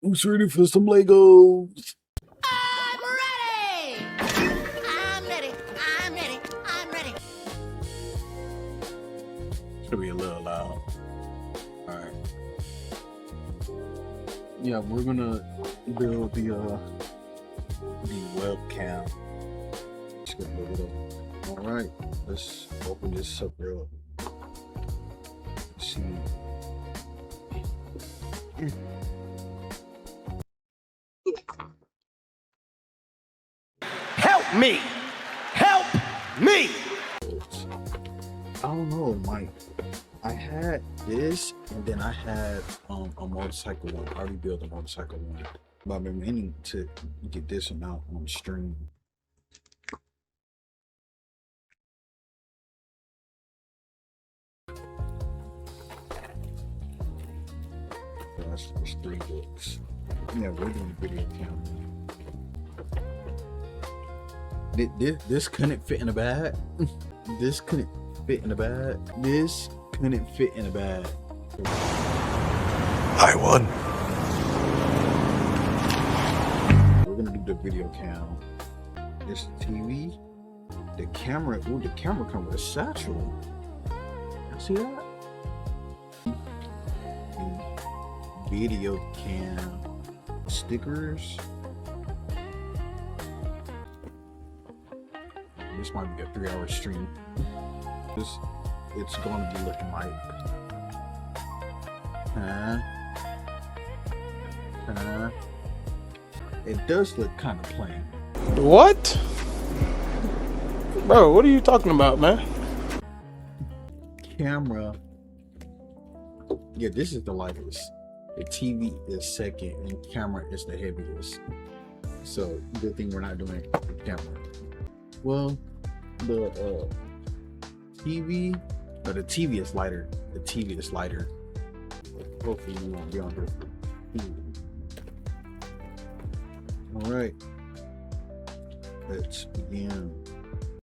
Who's ready for some Legos? I'm ready! I'm ready. I'm ready. I'm ready. It's gonna be a little loud. Alright. Yeah, we're gonna build the webcam. Just gonna build it up. Alright, let's open this up real. Let's see. Help me! Help me! I don't know, Mike. I had this, and then I had a motorcycle one. I already built a motorcycle one, but I've been meaning to get this one out on stream. That's 3 books. Yeah, we're doing video camera. This couldn't fit in a bag. This couldn't fit in a bag. This couldn't fit in a bag. I won. We're gonna do the video cam. This TV, the camera. Ooh, the camera comes with a satchel. See that? The video cam stickers. This might be a 3-hour stream. It's going to be looking like. It does look kind of plain. What? Bro, what are you talking about, man? Camera. Yeah, this is the lightest. The TV is second, and camera is the heaviest. So good thing we're not doing the camera. Well, the TV, but the TV is lighter. The TV is lighter. Hopefully you won't be on here. All right, let's begin.